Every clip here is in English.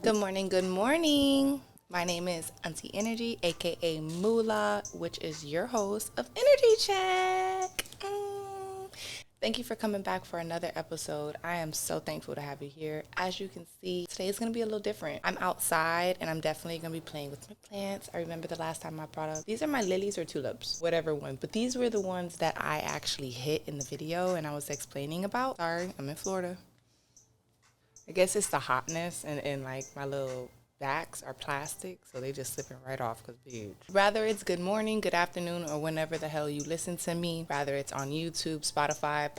Good morning, good morning. My name is Auntie Energy, aka Moolah, which is your host of Energy Check. Thank you for coming back for another episode. I am so thankful to have you here. As you can see, today is going to be a little different. I'm outside and I'm definitely going to be playing with my plants. I remember the last time I brought up, these are my lilies or tulips, whatever one, but these were the ones that I actually hit in the video and I was explaining about. Sorry, I'm in Florida. I guess it's the hotness and like my little backs are plastic, so they just slipping right off because bitch. Rather it's good morning, good afternoon, or whenever the hell you listen to me, rather it's on YouTube, Spotify,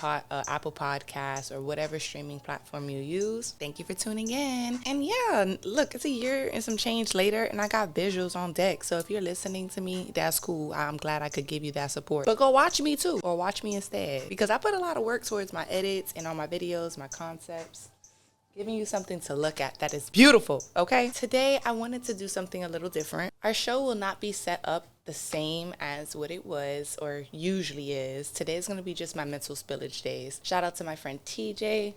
Apple Podcasts, or whatever streaming platform you use. Thank you for tuning in. And yeah, look, it's a year and some change later, and I got visuals on deck. So if you're listening to me, that's cool. I'm glad I could give you that support. But go watch me too, or watch me instead, because I put a lot of work towards my edits and on my videos, my concepts. Giving you something to look at that is beautiful, okay? Today, I wanted to do something a little different. Our show will not be set up the same as what it was or usually is. Today is going to be just my mental spillage days. Shout out to my friend TJ.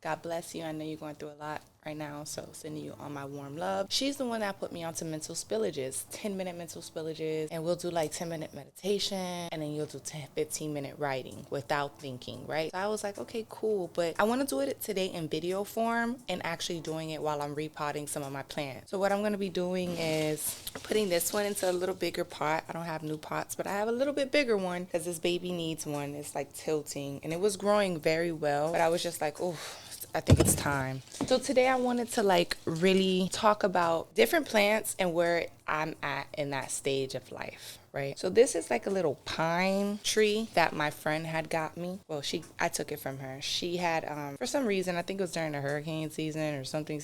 God bless you. I know you're going through a lot right now, so sending you all my warm love. She's the one that put me onto mental spillages, 10-minute mental spillages, and we'll do like 10-minute meditation, and then you'll do 15-minute writing without thinking, right? So I was like, okay, cool, but I want to do it today in video form and actually doing it while I'm repotting some of my plants. So what I'm going to be doing is putting this one into a little bigger pot. I don't have new pots, but I have a little bit bigger one because this baby needs one. It's like tilting, and it was growing very well, but I was just like, oh, I think it's time. So today I wanted to like really talk about different plants and where I'm at in that stage of life, right? So this is like a little pine tree that my friend had got me. Well, I took it from her. She had, for some reason, I think it was during the hurricane season or something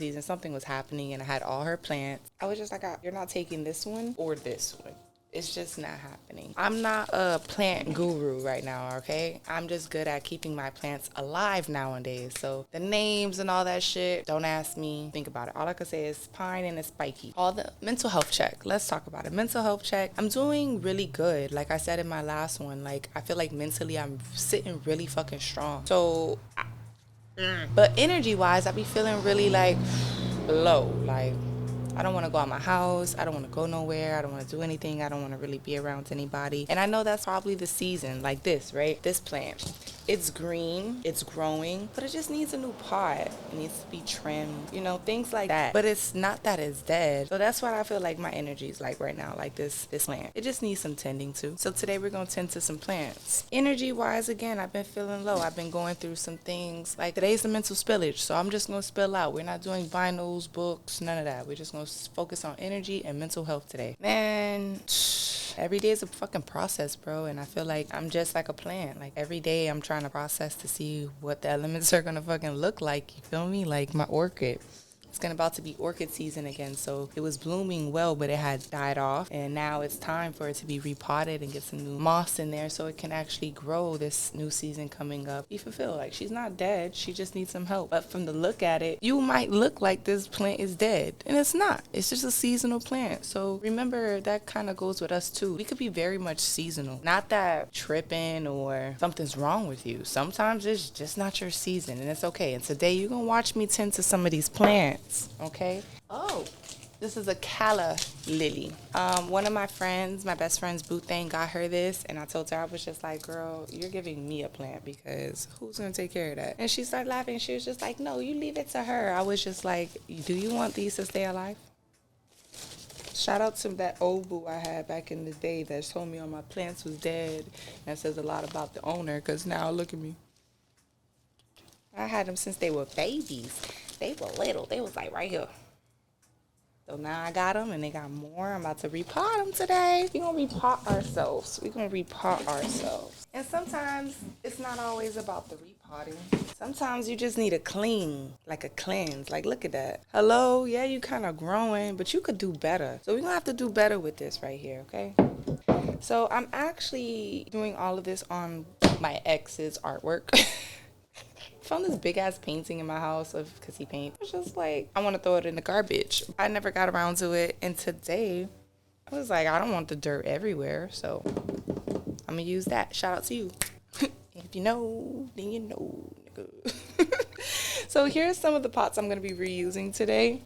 was happening and I had all her plants. I was just like, you're not taking this one or this one. It's just not happening. I'm not a plant guru right now, okay? I'm just good at keeping my plants alive nowadays. So the names and all that shit, don't ask me. Think about it. All I can say is pine and it's spiky. All the mental health check. Let's talk about it. Mental health check. I'm doing really good. Like I said in my last one, like I feel like mentally I'm sitting really fucking strong. So, but energy-wise, I be feeling really like low. Like I don't want to go out my house. I don't want to go nowhere. I don't want to do anything. I don't want to really be around anybody. And I know that's probably the season, like this, right? This plant. It's green, it's growing, but it just needs a new pot. It needs to be trimmed, things like that. But it's not that it's dead. So that's what I feel like my energy is like right now, like this plant. It just needs some tending to. So today we're going to tend to some plants. Energy-wise, again, I've been feeling low. I've been going through some things. Like today's the mental spillage, so I'm just going to spill out. We're not doing vinyls, books, none of that. We're just going to focus on energy and mental health today. Man, every day is a fucking process, bro. And I feel like I'm just like a plant. Like every day I'm trying to process to see what the elements are gonna fucking look like. You feel me? Like my orchid. It's about to be orchid season again, so it was blooming well, but it had died off, and now it's time for it to be repotted and get some new moss in there so it can actually grow this new season coming up. Be fulfilled. Like she's not dead, she just needs some help. But from the look at it, you might look like this plant is dead, and it's not. It's just a seasonal plant. So remember that kind of goes with us too. We could be very much seasonal. Not that tripping or something's wrong with you. Sometimes it's just not your season, and it's okay. And today you're gonna watch me tend to some of these plants. Okay. Oh, this is a calla lily. One of my friends, my best friend's boo thing, got her this, and I told her, I was just like, girl, you're giving me a plant because who's gonna take care of that? And she started laughing. She was just like, no, you leave it to her. I was just like, do you want these to stay alive? Shout out to that old boo I had back in the day that told me all my plants was dead. That says a lot about the owner, because now look at me. I had them since they were babies. They were little. They was like right here. So now I got them and they got more. I'm about to repot them today. We're going to repot ourselves. And sometimes it's not always about the repotting. Sometimes you just need a clean, like a cleanse. Like look at that. Hello, yeah, you kind of growing, but you could do better. So we're going to have to do better with this right here, okay? So I'm actually doing all of this on my ex's artwork. Found this big ass painting in my house because he paints. I was just like, I want to throw it in the garbage. I never got around to it, and today I was like, I don't want the dirt everywhere, so I'm gonna use that. Shout out to you. If you know, then you know, nigga. So here's some of the pots I'm gonna be reusing today.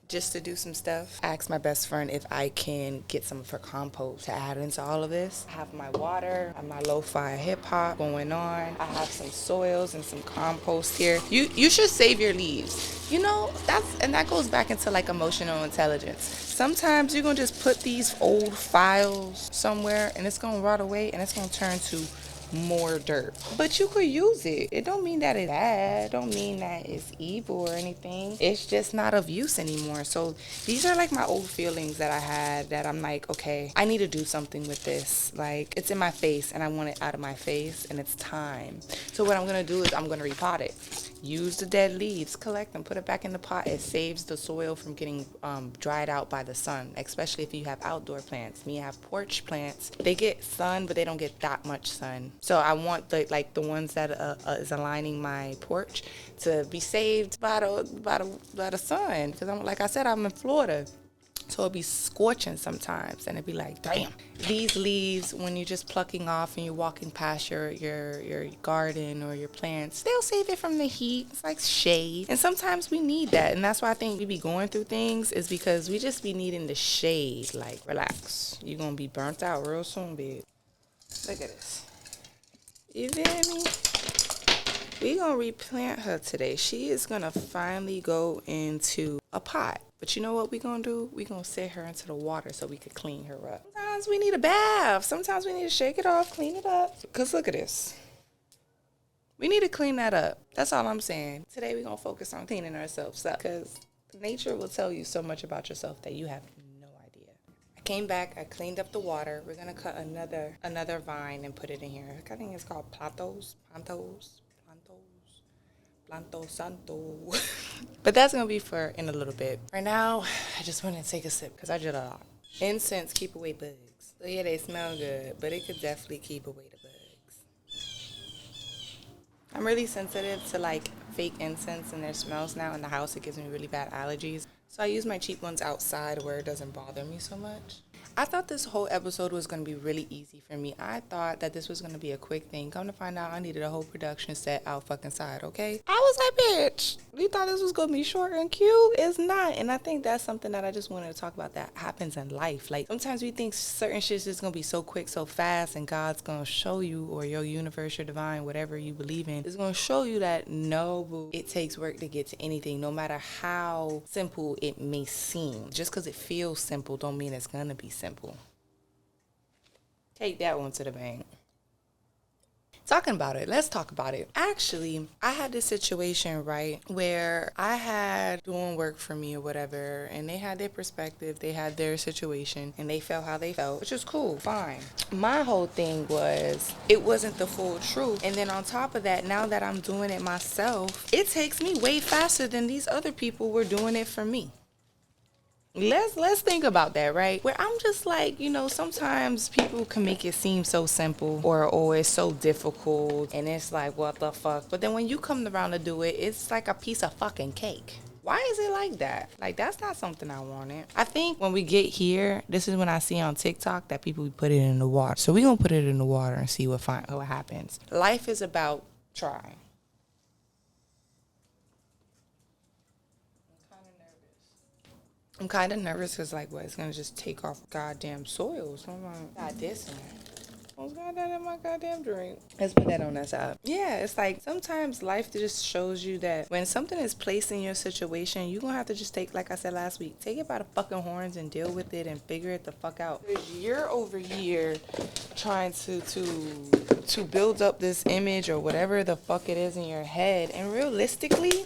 just to do some stuff. I asked my best friend if I can get some of her compost to add into all of this. I have my water, I have my lo-fi hip hop going on. I have some soils and some compost here. You should save your leaves. You know, that goes back into like emotional intelligence. Sometimes you're gonna just put these old files somewhere and it's gonna rot away and it's gonna turn to more dirt, but you could use it. It don't mean that it's bad, don't mean that it's evil or anything. It's just not of use anymore. So these are like my old feelings that I had, that I'm like, okay, I need to do something with this. Like, it's in my face and I want it out of my face and it's time. So what I'm gonna do is I'm gonna repot it. Use the dead leaves, collect them, put it back in the pot. It saves the soil from getting dried out by the sun, especially if you have outdoor plants. Me, I have porch plants. They get sun, but they don't get that much sun. So I want the ones that is aligning my porch to be saved by the sun. Because like I said, I'm in Florida. So it'll be scorching sometimes, and it'd be like, damn. These leaves, when you're just plucking off and you're walking past your garden or your plants, they'll save it from the heat. It's like shade. And sometimes we need that. And that's why I think we be going through things, is because we just be needing the shade. Like, relax. You're going to be burnt out real soon, babe. Look at this. You feel me? We going to replant her today. She is going to finally go into a pot. But you know what we going to do? We going to set her into the water so we could clean her up. Sometimes we need a bath. Sometimes we need to shake it off, clean it up. Because look at this. We need to clean that up. That's all I'm saying. Today we're going to focus on cleaning ourselves up. Because nature will tell you so much about yourself that you have no idea. I came back. I cleaned up the water. We're going to cut another vine and put it in here. I think it's called planto santo. But that's gonna be for in a little bit. Right now, I just want to take a sip because I did a lot. Incense keep away bugs. So yeah, they smell good, but it could definitely keep away the bugs. I'm really sensitive to like fake incense and their smells now. In the house, it gives me really bad allergies. So I use my cheap ones outside where it doesn't bother me so much. I thought this whole episode was going to be really easy for me. I thought that this was going to be a quick thing. Come to find out, I needed a whole production set out fucking side, okay? I was like, bitch, you thought this was going to be short and cute? It's not. And I think that's something that I just wanted to talk about that happens in life. Like, sometimes we think certain shit's just going to be so quick, so fast, and God's going to show you, or your universe, your divine, whatever you believe in, is going to show you that, no, boo, it takes work to get to anything, no matter how simple it may seem. Just because it feels simple don't mean it's going to be simple. Take that one to the bank. Talking about it, let's talk about it. Actually, I had this situation, right, where I had doing work for me or whatever, and they had their perspective, they had their situation, and they felt how they felt, which is cool, fine. My whole thing was, it wasn't the full truth. And then on top of that, now that I'm doing it myself, it takes me way faster than these other people were doing it for me. Let's think about that, right? Where I'm just like, you know, sometimes people can make it seem so simple or it's so difficult and it's like, what the fuck? But then when you come around to do it, it's like a piece of fucking cake. Why is it like that? Like, that's not something I wanted. I think when we get here, this is when I see on TikTok that people put it in the water. So we're going to put it in the water and see what happens. Life is about trying. I'm kind of nervous because, like, what, it's going to just take off goddamn soil. So I'm like, got this in it. What's got that in my goddamn drink? Let's put that on that side. Yeah, it's like sometimes life just shows you that when something is placed in your situation, you're going to have to just take, like I said last week, take it by the fucking horns and deal with it and figure it the fuck out. Because you're over here trying to build up this image or whatever the fuck it is in your head. And realistically,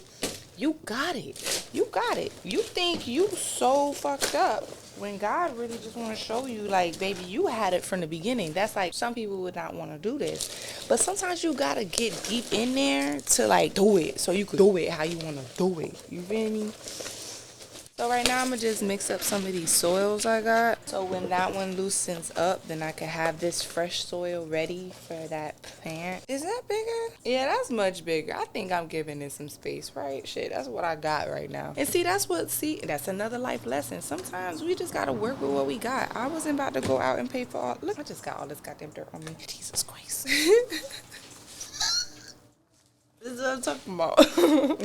you got it. You got it. You think you so fucked up when God really just want to show you, like, baby, you had it from the beginning. That's like, some people would not want to do this. But sometimes you got to get deep in there to, like, do it so you could do it how you want to do it. You feel me? So right now I'm going to just mix up some of these soils I got. So when that one loosens up, then I can have this fresh soil ready for that plant. Is that bigger? Yeah, that's much bigger. I think I'm giving it some space, right? Shit, that's what I got right now. And see, that's another life lesson. Sometimes we just got to work with what we got. I wasn't about to go out and pay for all. Look, I just got all this goddamn dirt on me. Jesus Christ. This is what I'm talking about.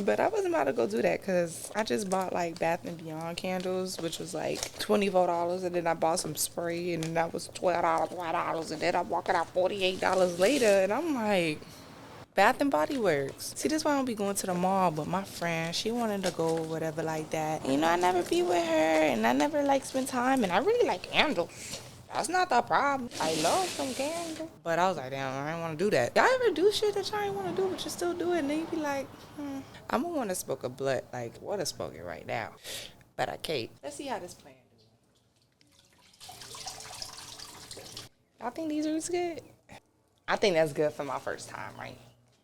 But I wasn't about to go do that because I just bought like Bath and Beyond candles, which was like $24, and then I bought some spray, and then that was $12, and then I'm walking out $48 later, and I'm like, Bath and Body Works. See, this is why I don't be going to the mall, but my friend, she wanted to go or whatever like that. You know, I never be with her, and I never like spend time, and I really like candles. That's not the problem. I love some candles. But I was like, damn, I didn't want to do that. Y'all ever do shit that y'all ain't want to do, but you still do it, and then you be like, I'm going to want to smoke a blunt. Like, what is smoking right now? But I can't. Let's see how this plan do. Y'all think these roots good? I think that's good for my first time, right?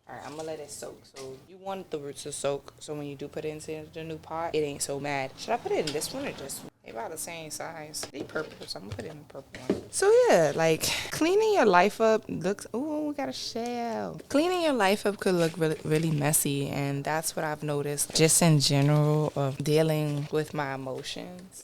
All right, I'm going to let it soak. So you want the roots to soak, so when you do put it into the new pot, it ain't so mad. Should I put it in this one or this one? They about the same size. They purple, so I'm going to put it in the purple one. So yeah, like cleaning your life up looks, ooh, we got a shell. Cleaning your life up could look really, really messy, and that's what I've noticed just in general of dealing with my emotions.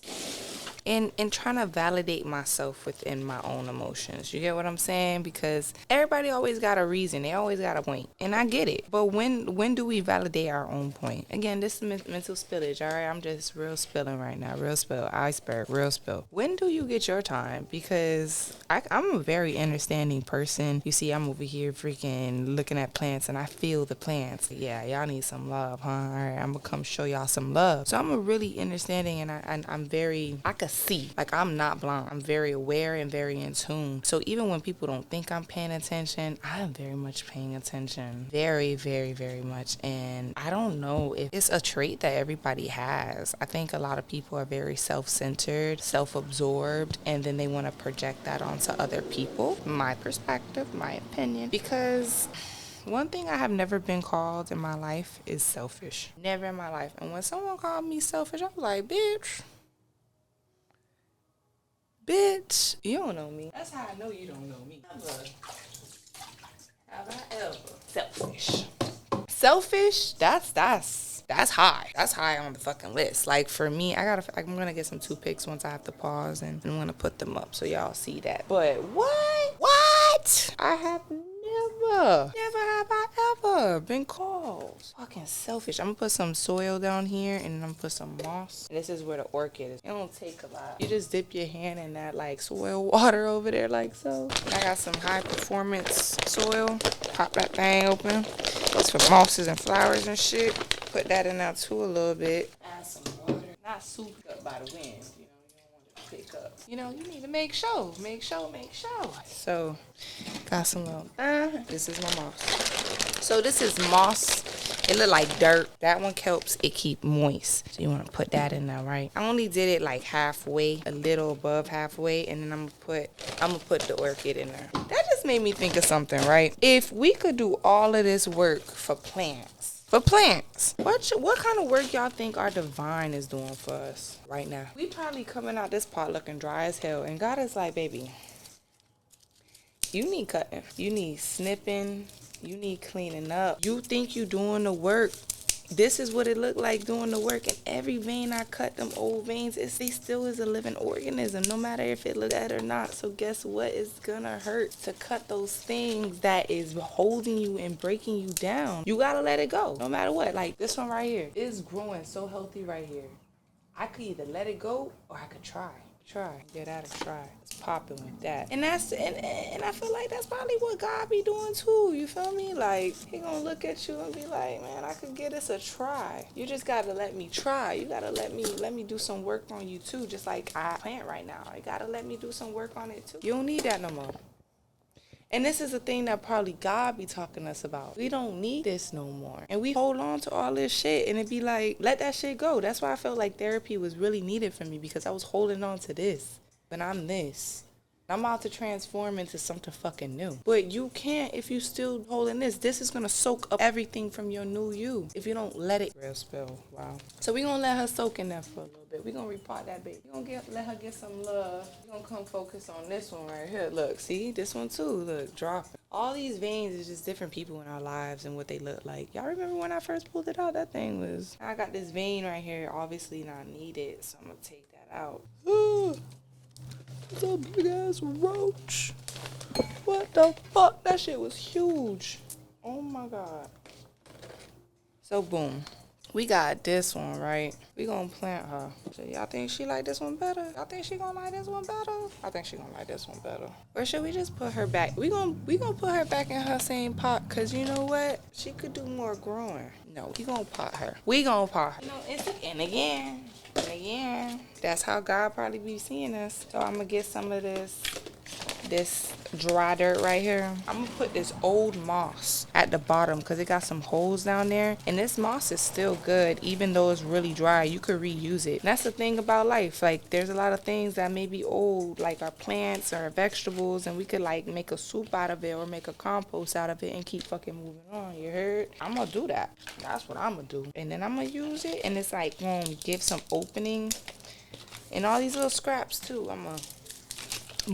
And trying to validate myself within my own emotions. You get what I'm saying? Because everybody always got a reason. They always got a point. And I get it. But when do we validate our own point? Again, this is mental spillage, all right? I'm just real spilling right now. Real spill. Iceberg. Real spill. When do you get your time? Because I'm a very understanding person. You see, I'm over here freaking looking at plants, and I feel the plants. Yeah, y'all need some love, huh? All right, I'm going to come show y'all some love. So I'm a really understanding, and I'm very, I can see. Like, I'm not blind. I'm very aware and very in tune. So even when people don't think I'm paying attention, I am very much paying attention. Very, very, very much. And I don't know if it's a trait that everybody has. I think a lot of people are very self-centered, self-absorbed, and then they want to project that onto other people. My perspective, my opinion. Because one thing I have never been called in my life is selfish. Never in my life. And when someone called me selfish, I was like, bitch, you don't know me. That's how I know you don't know me. Never have I ever. Selfish. Selfish, that's high. That's high on the fucking list. Like, for me, I'm gonna get some toothpicks once I have to pause, and I'm gonna put them up so y'all see that. But what? I have never have I ever been called fucking selfish. I'm gonna put some soil down here, and then I'm gonna put some moss. And this is where the orchid is. It don't take a lot. You just dip your hand in that like soil water over there like so. And I got some high performance soil. Pop that thing open. It's for mosses and flowers and shit. Put that in there too a little bit. Add some water. Not souped up by the wind. You don't want it to pick up. You need to make sure. So, got some little, this is my moss. So this is moss. It look like dirt. That one helps it keep moist. So you want to put that in there, right? I only did it like halfway, a little above halfway, and then I'm gonna put the orchid in there. That just made me think of something, right? If we could do all of this work for plants, what kind of work y'all think our divine is doing for us right now? We probably coming out this pot looking dry as hell, and God is like, baby, you need cutting, you need snipping, you need cleaning up. You think you doing the work. This is what it looked like doing the work. And every vein I cut, them old veins, they still is a living organism, no matter if it look at or not. So guess what? It's gonna hurt to cut those things that is holding you and breaking you down. You gotta let it go, no matter what. Like this one right here is growing so healthy right here. I could either let it go or I could try. Get out and try. It's popping with that. And that's and I feel like that's probably what God be doing too. You feel me? Like, he gonna look at you and be like, man, I could give this a try. You just gotta let me try. You gotta let me do some work on you too. Just like I plant right now. You gotta let me do some work on it too. You don't need that no more. And this is a thing that probably God be talking to us about. We don't need this no more. And we hold on to all this shit, and it be like, let that shit go. That's why I felt like therapy was really needed for me, because I was holding on to this. But I'm this. I'm about to transform into something fucking new. But you can't if you still holding this. This is going to soak up everything from your new you if you don't let it. Real spill. Wow. So we're going to let her soak in there for a little bit. We're going to repot that baby. We're going to let her get some love. We're going to come focus on this one right here. Look, see? This one too. Look, dropping. All these veins is just different people in our lives and what they look like. Y'all remember when I first pulled it out? That thing was... I got this vein right here, obviously not needed, so I'm going to take that out. It's a big ass roach. What the fuck? That shit was huge. Oh my God. So boom. We got this one, right? We gonna plant her. So y'all think she like this one better? Y'all think she gonna like this one better? I think she gonna like this one better. Or should we just put her back? We gonna put her back in her same pot, cause you know what? She could do more growing. No, we gonna pot her. We gonna pot her. You know, and again. That's how God probably be seeing us. So I'm gonna get some of this dry dirt right here. I'm gonna put this old moss at the bottom because it got some holes down there, and this moss is still good even though it's really dry. You could reuse it. And that's the thing about life. Like, there's a lot of things that may be old, like our plants or our vegetables, and we could like make a soup out of it or make a compost out of it and keep fucking moving on. You heard? I'm gonna do that. That's what I'm gonna do. And then I'm gonna use it, and it's like gonna give some opening, and all these little scraps too. I'm gonna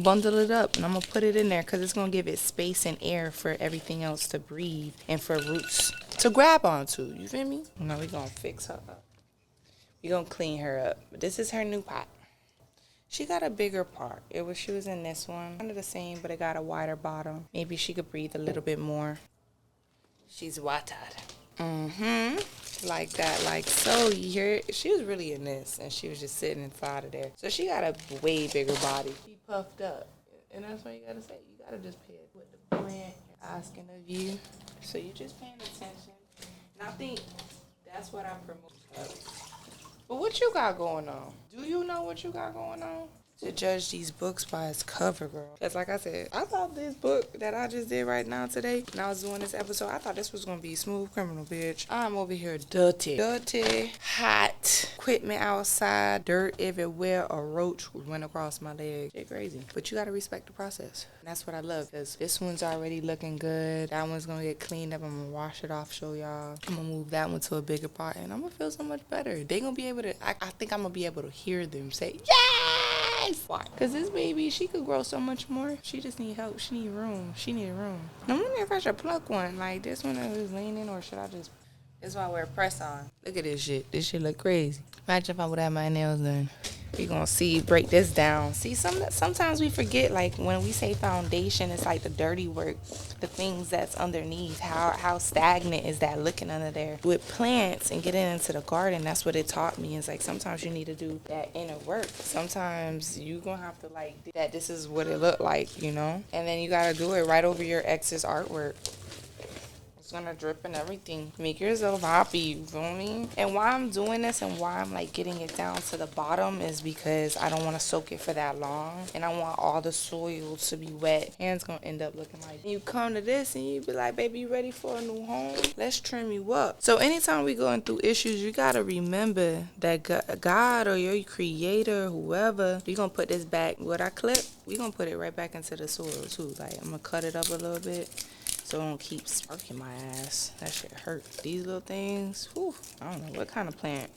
bundle it up and I'm gonna put it in there because it's gonna give it space and air for everything else to breathe and for roots to grab onto. You feel me? Now we gonna fix her up. We gonna clean her up. But this is her new pot. She got a bigger part. She was in this one, kind of the same, but it got a wider bottom. Maybe she could breathe a little bit more. She's watered. Like that, like so. You hear it? She was really in this, and she was just sitting inside of there. So she got a way bigger body. She puffed up, and that's what you gotta say. You gotta just pay it with the plant asking of you. So you just paying attention, and I think that's what I promote. But what you got going on? Do you know what you got going on? To judge these books by its cover, girl. Because like I said, I thought this book that I just did right now today, when I was doing this episode, I thought this was going to be Smooth Criminal, bitch. I'm over here dirty, hot, equipment outside, dirt everywhere, a roach went across my leg. Shit crazy. But you got to respect the process. And that's what I love, because this one's already looking good. That one's going to get cleaned up. I'm going to wash it off, show y'all. I'm going to move that one to a bigger pot, and I'm going to feel so much better. They going to be able to, I think I'm going to be able to hear them say, yeah! Why? Because this baby, she could grow so much more. She just need help. She need room. I wonder if I should pluck one. Like this one that was leaning, or should I just... This is why I wear press on. Look at this shit. This shit look crazy. Imagine if I would have my nails done. We gonna break this down. See, sometimes we forget, like, when we say foundation, it's like the dirty work, the things that's underneath. How stagnant is that looking under there? With plants and getting into the garden, that's what it taught me. It's like sometimes you need to do that inner work. Sometimes you gonna have to, like, that this is what it looked like, you know? And then you gotta do it right over your ex's artwork. It's gonna drip and everything. Make yourself happy, you feel me? And why I'm doing this and why I'm like getting it down to the bottom is because I don't want to soak it for that long, and I want all the soil to be wet. And it's gonna end up looking like you come to this and you be like, baby, you ready for a new home? Let's trim you up. So anytime we going through issues, you gotta remember that God or your creator, whoever, you gonna put this back. What I clip, we gonna put it right back into the soil too. Like, I'm gonna cut it up a little bit so it don't keep sparking my ass. That shit hurt. These little things, whew, I don't know what kind of plant.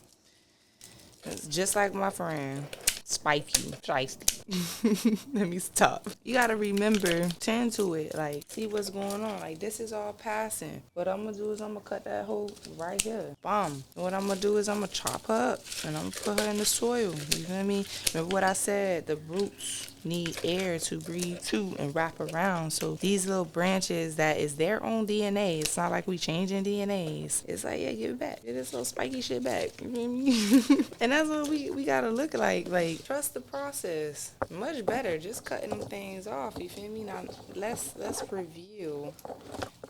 It's just like my friend, spiky, shiesty. Let me stop. You gotta remember, tend to it, like, see what's going on. Like, this is all passing. What I'm gonna do is I'm gonna cut that hole right here. Bomb. And what I'm gonna do is I'm gonna chop her up and I'm gonna put her in the soil. You feel me? Remember what I said? The roots need air to breathe too and wrap around. So these little branches, that is their own DNA. It's not like we changing DNAs. It's like, yeah, give it back. Get this little spiky shit back. You feel me? And that's what we gotta look like. Like, trust the process. Much better just cutting them things off. You feel me? Now let's reveal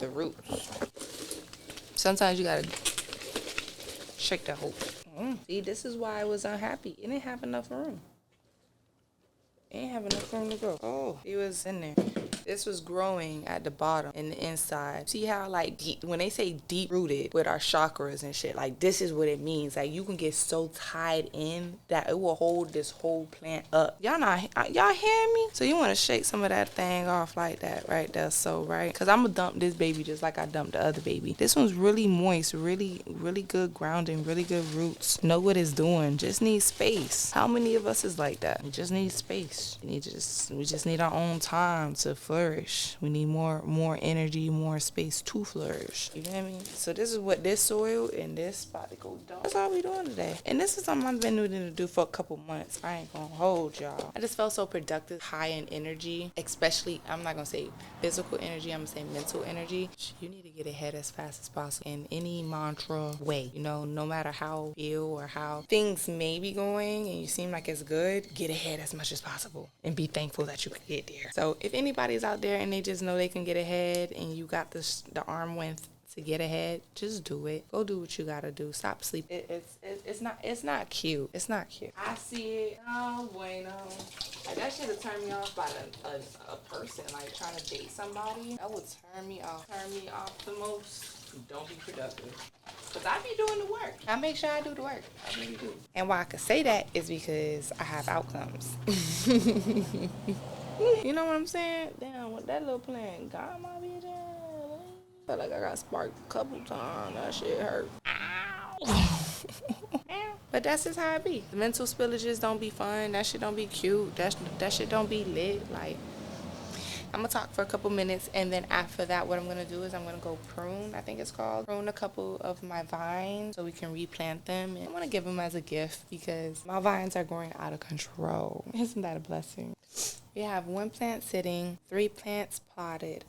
the roots. Sometimes you gotta shake that hole. See, this is why I was unhappy. It didn't have enough room. Ain't have enough room to grow. Oh, it was in there. This was growing at the bottom and the inside. See how, like, deep, when they say deep rooted with our chakras and shit, like, this is what it means. Like, you can get so tied in that it will hold this whole plant up. Y'all hear me? So you want to shake some of that thing off like that right there. So, right? Because I'm going to dump this baby just like I dumped the other baby. This one's really moist, really, really good grounding, really good roots. Know what it's doing. Just need space. How many of us is like that? We just need space. We just need our own time to flourish. We need more energy, more space to flourish. You know what I mean? So this is what this soil and this spot to go down. That's all we doing today. And this is something I've been needing to do for a couple months. I ain't gonna hold y'all. I just felt so productive, high in energy, especially, I'm not gonna say physical energy, I'm gonna say mental energy. You need to get ahead as fast as possible in any mantra way. You know, no matter how you feel or how things may be going and you seem like it's good, get ahead as much as possible and be thankful that you can get there. So if anybody's out there and they just know they can get ahead and you got the arm length to get ahead, just do it. Go do what you gotta do. Stop sleeping. It's not cute. It's not cute. I see it. Oh bueno. Like that should have turned me off by a person like trying to date somebody. That would turn me off. Turn me off the most. Don't be productive. Because I be doing the work. I make sure I do the work. I really do. And why I could say that is because I have outcomes. You know what I'm saying? Damn, with that little plan got my bitch in. Felt like I got sparked a couple times. That shit hurt. Ow. But that's just how it be. The mental spillages don't be fun. That shit don't be cute. That shit don't be lit. Like, I'm going to talk for a couple minutes, and then after that, what I'm going to do is I'm going to go prune, I think it's called. Prune a couple of my vines so we can replant them. And I want to give them as a gift because my vines are growing out of control. Isn't that a blessing? We have 1 plant sitting, 3 plants repotted,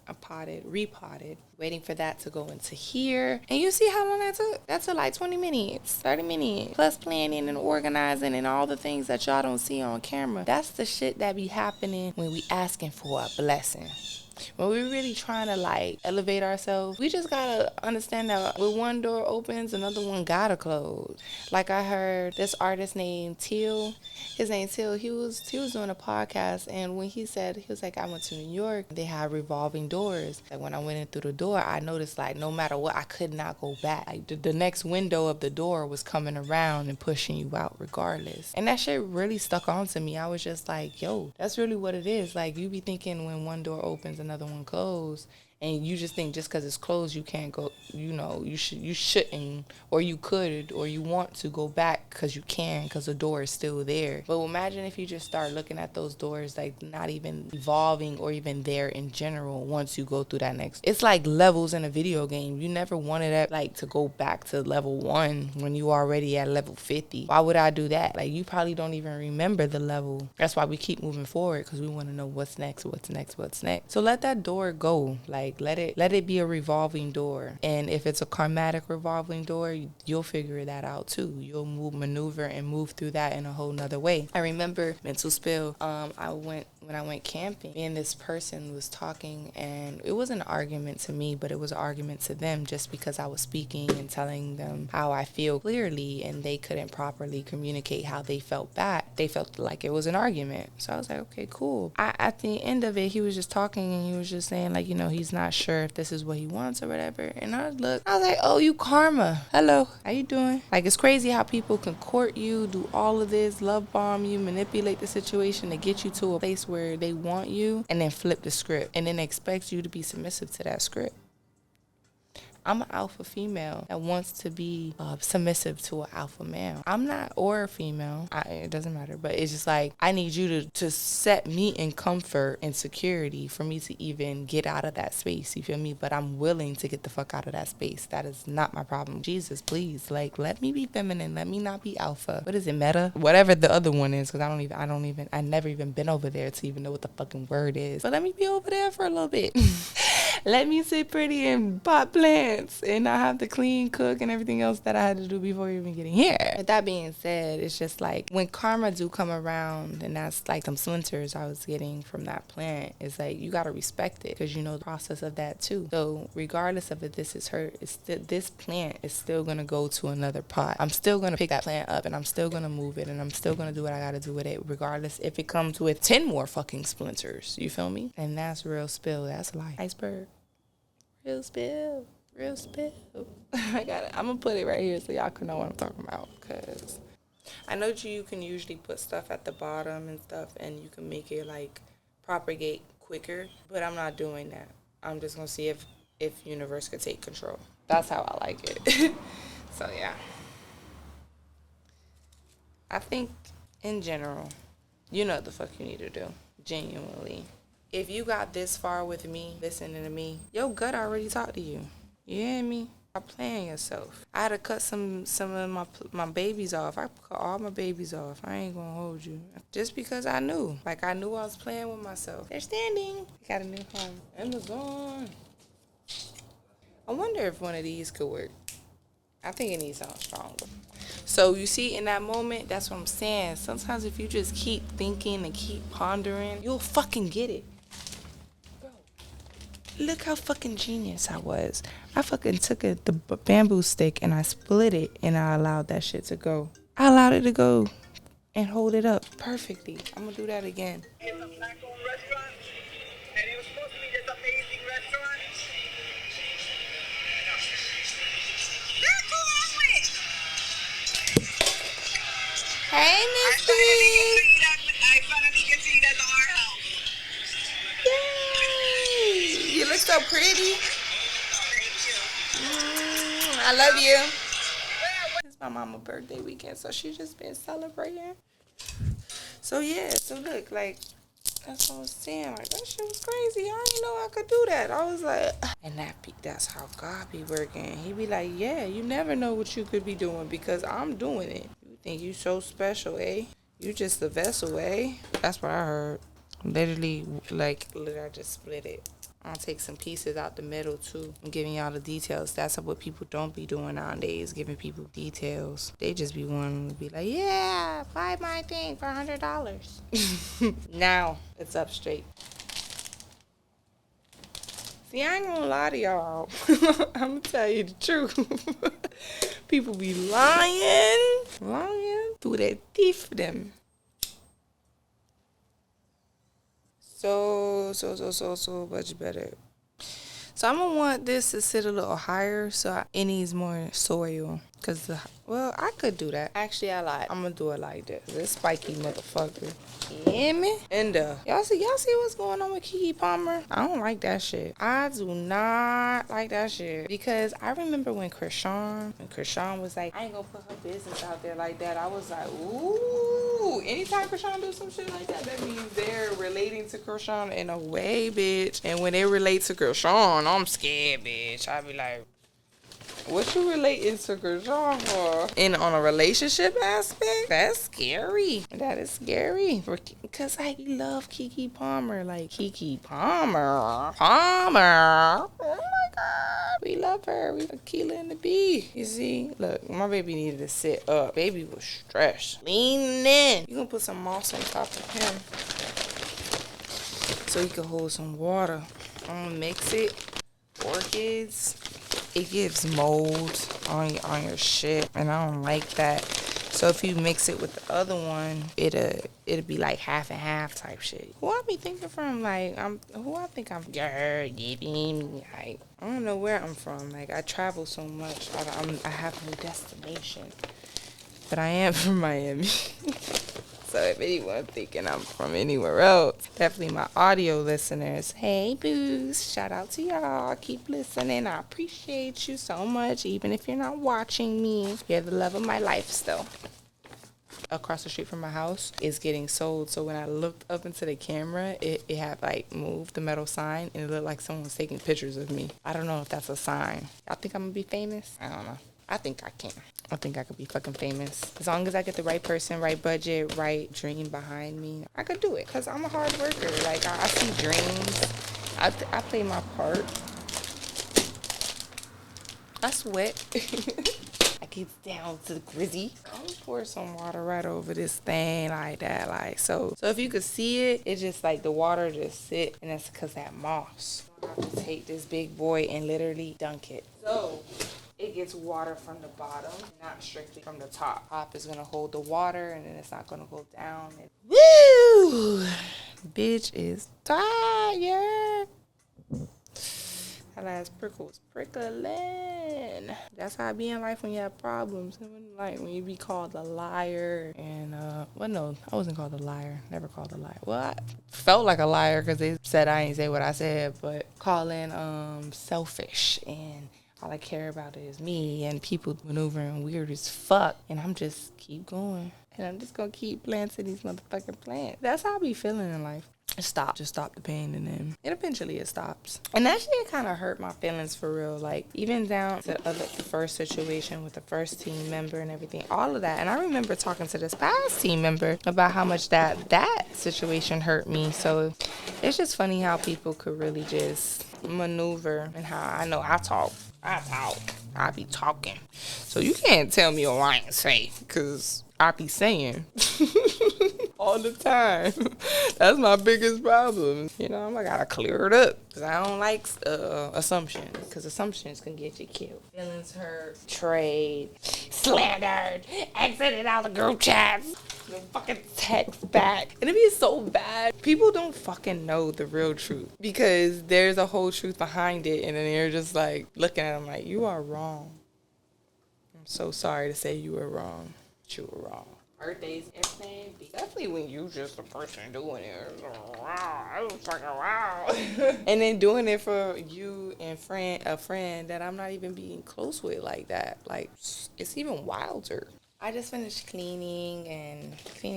waiting for that to go into here. And you see how long that took? That took like 20 minutes, 30 minutes, plus planning and organizing and all the things that y'all don't see on camera. That's the shit that be happening when we asking for a blessing. When we're really trying to like elevate ourselves, we just gotta understand that when one door opens, another one gotta close. Like I heard this artist named Teal. His name's Teal. He was doing a podcast, and when he said, he was like, I went to New York, they had revolving doors. Like when I went in through the door, I noticed like no matter what, I could not go back. Like the next window of the door was coming around and pushing you out regardless. And that shit really stuck on to me. I was just like, yo, that's really what it is. Like you be thinking when one door opens, another one closed, and you just think just because it's closed you can't go, you know, you shouldn't, or you could, or you want to go back because you can, because the door is still there. But imagine if you just start looking at those doors like not even evolving or even there in general. Once you go through that next, it's like levels in a video game. You never wanted that, like, to go back to level 1 when you already at level 50. Why would I do that? Like, you probably don't even remember the level. That's why we keep moving forward, because we want to know what's next. So let that door go. Like, let it be a revolving door. And if it's a karmatic revolving door, you'll figure that out too. You'll maneuver and move through that in a whole nother way. I remember mental spill. When I went camping, me and this person was talking, and it wasn't an argument to me, but it was an argument to them, just because I was speaking and telling them how I feel clearly, and they couldn't properly communicate how they felt back. They felt like it was an argument. So I was like, okay, cool. At the end of it, he was just talking, and he was just saying, like, you know, he's not sure if this is what he wants or whatever. And I was like, oh, you karma. Hello, how you doing? Like, it's crazy how people can court you, do all of this, love bomb you, manipulate the situation to get you to a place where they want you, and then flip the script and then expect you to be submissive to that script. I'm an alpha female that wants to be submissive to an alpha male. I'm not, or a female. It doesn't matter. But it's just like, I need you to set me in comfort and security for me to even get out of that space. You feel me? But I'm willing to get the fuck out of that space. That is not my problem. Jesus, please. Like, let me be feminine. Let me not be alpha. What is it, meta? Whatever the other one is, because I never even been over there to even know what the fucking word is. But let me be over there for a little bit. Let me sit pretty and pot plants and not have to clean, cook, and everything else that I had to do before even getting here. With that being said, it's just like when karma do come around, and that's like some splinters I was getting from that plant, it's like you got to respect it, because you know the process of that too. So regardless of if this is her, this plant is still going to go to another pot. I'm still going to pick that plant up, and I'm still going to move it, and I'm still going to do what I got to do with it, regardless if it comes with 10 more fucking splinters. You feel me? And that's real spill. That's life. Iceberg. Real spill. I got it. I'm going to put it right here so y'all can know what I'm talking about. Because I know you can usually put stuff at the bottom and stuff, and you can make it, like, propagate quicker. But I'm not doing that. I'm just going to see if universe could take control. That's how I like it. So, yeah. I think, in general, you know what the fuck you need to do. Genuinely. if you got this far with me, listening to me, your gut already talked to you. You hear me? Stop playing yourself. I had to cut some of my babies off. I cut all my babies off. I ain't gonna hold you. Just because I knew. Like, I knew I was playing with myself. They're standing. Got a new home. Amazon. I wonder if one of these could work. I think it needs something stronger. So you see, in that moment, that's what I'm saying. Sometimes if you just keep thinking and keep pondering, you'll fucking get it. Bro, look how fucking genius I was. I fucking took the bamboo stick and I split it and I allowed that shit to go. I allowed it to go and hold it up perfectly. I'm gonna do that again. It's a black-owned restaurant, and it was supposed to be this amazing restaurant. Hey, Misty. I finally get to eat at the Art House. Yay! You look so pretty. Thank you. I love you. It's my mama's birthday weekend, so she just been celebrating. So yeah, so look, like, that's what I was saying. Like, that shit was crazy. I didn't know I could do that. I was like, and that's how God be working. He be like, yeah, you never know what you could be doing because I'm doing it. You think you so special, eh? You just a vessel, eh? That's what I heard. Literally, I just split it. I'll take some pieces out the middle too. I'm giving y'all the details. That's what people don't be doing nowadays, giving people details. They just be wanting to be like, yeah, buy my thing for $100. Now it's up straight. See, I ain't gonna lie to y'all. I'm gonna tell you the truth. People be lying through their teeth for them. So much better. So I'm gonna want this to sit a little higher so it needs more soil. I could do that. Actually, I lied. I'm gonna do it like this. This spiky motherfucker. You hear me? And y'all see what's going on with Keke Palmer? I don't like that shit. I do not like that shit. Because I remember when Krishan was like, I ain't gonna put her business out there like that. I was like, ooh. Anytime Krishan do some shit like that means they're relating to Krishan in a way, bitch. And when they relate to Krishan, I'm scared, bitch. I be like, what you relating to Krishan for? And on a relationship aspect, that's scary. That is scary. Because I love Keke Palmer. Like, Keke Palmer. Oh my God. We love her. We love Keela and the Bee. You see? Look, my baby needed to sit up. Baby was stressed. Lean in. You gonna put some moss on top of him so he can hold some water. I'm gonna mix it. Orchids. It gives mold on your shit, and I don't like that. So if you mix it with the other one, it'll be like half and half type shit. Who I be thinking from? Like, I don't know where I'm from. Like, I travel so much. I have no destination, but I am from Miami. So if anyone thinking I'm from anywhere else, definitely my audio listeners, hey boos, shout out to y'all. Keep listening. I appreciate you so much, even if you're not watching me. You're the love of my life still. Across the street from my house is getting sold. So when I looked up into the camera, it had like moved the metal sign and it looked like someone was taking pictures of me. I don't know if that's a sign. Y'all think I'm gonna be famous? I don't know. I think I can. I think I could be fucking famous. As long as I get the right person, right budget, right dream behind me, I could do it. Because I'm a hard worker. Like, I see dreams. I play my part. I sweat. I get down to the grizzy. I'm gonna pour some water right over this thing like that. Like, so if you could see it, it's just like the water just sit. And that's because that moss. I have to take this big boy and literally dunk it. So it gets water from the bottom, not strictly from the top. Top is gonna hold the water and then it's not gonna go down. Woo! Bitch is tired. That last prickle was prickling. That's how I be in life when you have problems. When you be called a liar and, no, I wasn't called a liar. Never called a liar. Well, I felt like a liar because they said I ain't say what I said, but calling, selfish and all I care about is me and people maneuvering weird as fuck. And I'm just keep going. And I'm just going to keep planting these motherfucking plants. That's how I be feeling in life. stop. Just stop the pain, and then it stops. And that shit kind of hurt my feelings for real. Like, even down to the first situation with the first team member and everything, all of that. And I remember talking to this past team member about how much that situation hurt me. So it's just funny how people could really just maneuver, and how I know I talk. I be talking. So you can't tell me what I ain't say, because I be saying all the time. That's my biggest problem. You know, I gotta clear it up, because I don't like assumptions, because assumptions can get you killed. Feelings hurt, trade, slandered, exited out of group chats, fucking text back. And it be so bad. People don't fucking know the real truth, because there's a whole truth behind it, and then they're just like looking at them like, you are wrong. I'm so sorry to say you were wrong. But you were wrong. Birthdays, everything. Definitely when you just a person doing it. Wow, I was fucking wow. And then doing it for you and a friend that I'm not even being close with like that. Like, it's even wilder. I just finished cleaning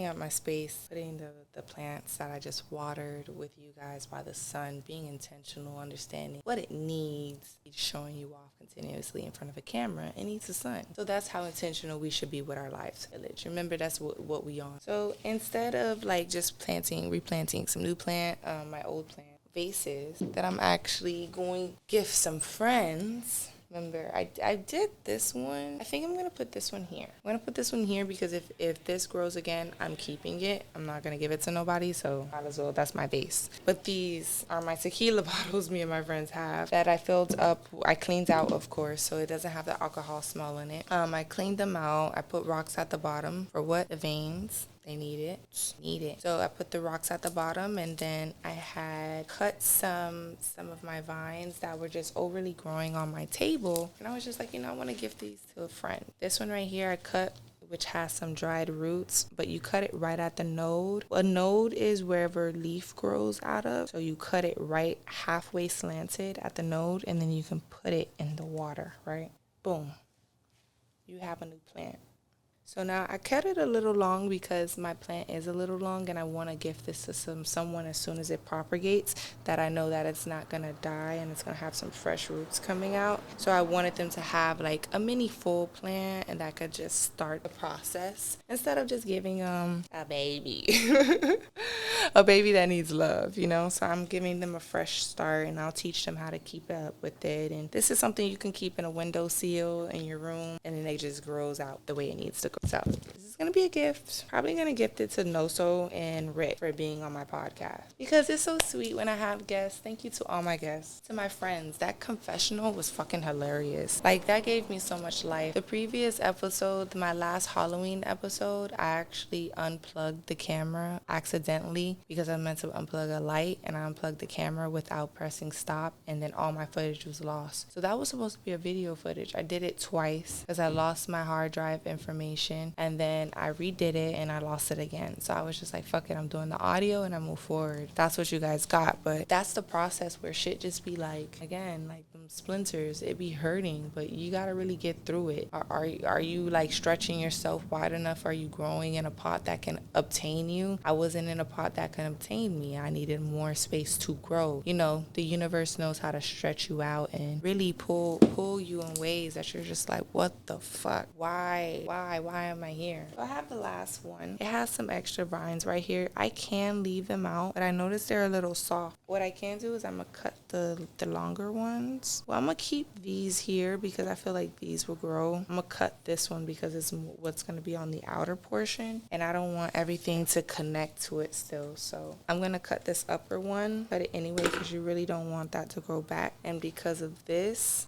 up my space, putting the plants that I just watered with you guys by the sun, being intentional, understanding what it needs, showing you off continuously in front of a camera. It needs the sun. So that's how intentional we should be with our lives, village. Remember, that's what we on. So instead of like just replanting some new plant, my old plant vases that I'm actually going to gift some friends. Remember, I did this one. I think I'm going to put this one here. I'm going to put this one here because if this grows again, I'm keeping it. I'm not going to give it to nobody, so might as well. That's my base. But these are my tequila bottles me and my friends have that I filled up. I cleaned out, of course, so it doesn't have the alcohol smell in it. I cleaned them out. I put rocks at the bottom for what? The veins. They need it. So I put the rocks at the bottom, and then I had cut some of my vines that were just overly growing on my table. And I was just like, I want to give these to a friend. This one right here I cut, which has some dried roots, but you cut it right at the node. A node is wherever leaf grows out of. So you cut it right halfway slanted at the node, and then you can put it in the water, right? Boom. You have a new plant. So now I cut it a little long because my plant is a little long, and I want to gift this to someone as soon as it propagates, that I know that it's not going to die and it's going to have some fresh roots coming out. So I wanted them to have like a mini full plant, and that could just start the process instead of just giving them a baby. A baby that needs love, So I'm giving them a fresh start, and I'll teach them how to keep up with it. And this is something you can keep in a windowsill in your room, and then it just grows out the way it needs to go. So this is going to be a gift. Probably going to gift it to Noso and Rick for being on my podcast, because it's so sweet when I have guests. Thank you to all my guests. To my friends, that confessional was fucking hilarious. Like, that gave me so much life. The previous episode, my last Halloween episode, I actually unplugged the camera accidentally because I meant to unplug a light, and I unplugged the camera without pressing stop, and then all my footage was lost. So that was supposed to be a video footage. I did it twice because I lost my hard drive information, and then I redid it and I lost it again. So I was just like, fuck it, I'm doing the audio and I move forward. That's what you guys got. But that's the process where shit just be like, again, like them splinters, it be hurting, but you gotta really get through it. Are you like stretching yourself wide enough? Are you growing in a pot that can obtain you? I wasn't in a pot that can obtain me. I needed more space to grow. The universe knows how to stretch you out and really pull you in ways that you're just like, what the fuck? Why am I here? So I have the last one. It has some extra vines right here. I can leave them out, but I noticed they're a little soft. What I can do is I'm gonna cut the longer ones. Well, I'm gonna keep these here because I feel like these will grow. I'm gonna cut this one because it's what's gonna be on the outer portion, and I don't want everything to connect to it still. So I'm gonna cut this upper one, cut it anyway, because you really don't want that to grow back. And because of this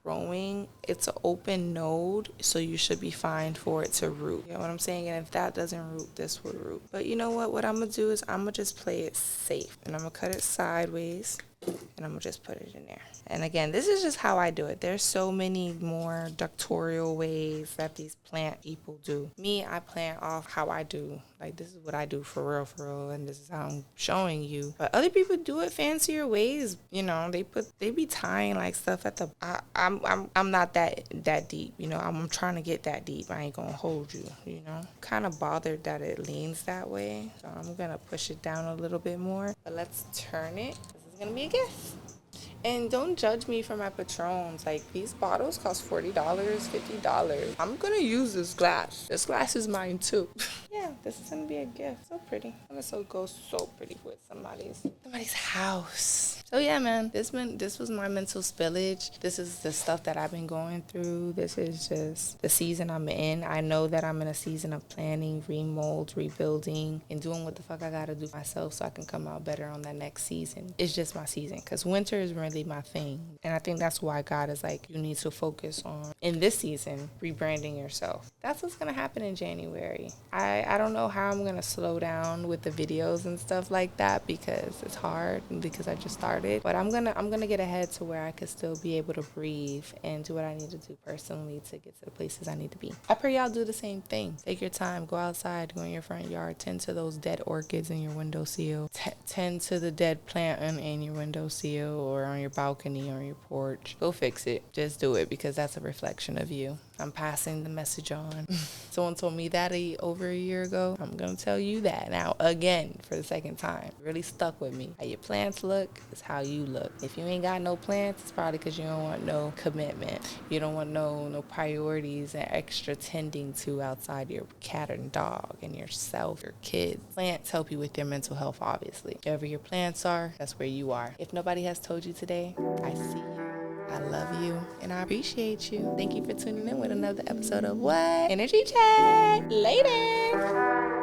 growing, it's an open node, so you should be fine for it to root. You know what I'm saying? And if that doesn't root, this will root. But you know what? What I'm gonna do is I'm gonna just play it safe, and I'm gonna cut it sideways. And I'm gonna just put it in there. And again, this is just how I do it. There's so many more doctorial ways that these plant people do. Me, I plant off how I do. Like, this is what I do for real, and this is how I'm showing you. But other people do it fancier ways. You know, they be tying like stuff at the. I'm not that deep. You know, I'm trying to get that deep. I ain't gonna hold you. You know, kind of bothered that it leans that way. So I'm gonna push it down a little bit more. But let's turn it. This is gonna be a gift. And don't judge me for my Patrons. Like, these bottles cost $40, $50. I'm gonna use this glass. This glass is mine too. Yeah, this is gonna be a gift. So pretty. And this will go so pretty with somebody's house. So yeah, man, this was my mental spillage. This is the stuff that I've been going through. This is just the season I'm in. I know that I'm in a season of planning, remold, rebuilding, and doing what the fuck I gotta do myself so I can come out better on that next season. It's just my season, because winter is really my thing. And I think that's why God is like, you need to focus on, in this season, rebranding yourself. That's what's gonna happen in January. I don't know how I'm gonna slow down with the videos and stuff like that, because it's hard and because I just started. But I'm gonna get ahead to where I could still be able to breathe and do what I need to do personally to get to the places I need to be. I pray y'all do the same thing. Take your time, go outside, go in your front yard, tend to those dead orchids in your windowsill, tend to the dead plant in your windowsill or on your balcony or on your porch. Go fix it. Just do it, because that's a reflection of you. I'm passing the message on. Someone told me that over a year ago. I'm going to tell you that now again for the second time. It really stuck with me. How your plants look is how you look. If you ain't got no plants, it's probably because you don't want no commitment. You don't want no priorities and extra tending to outside your cat and dog and yourself, your kids. Plants help you with your mental health, obviously. Wherever your plants are, that's where you are. If nobody has told you today, I see you. I love you and I appreciate you. Thank you for tuning in with another episode of What? Energy Check. Later.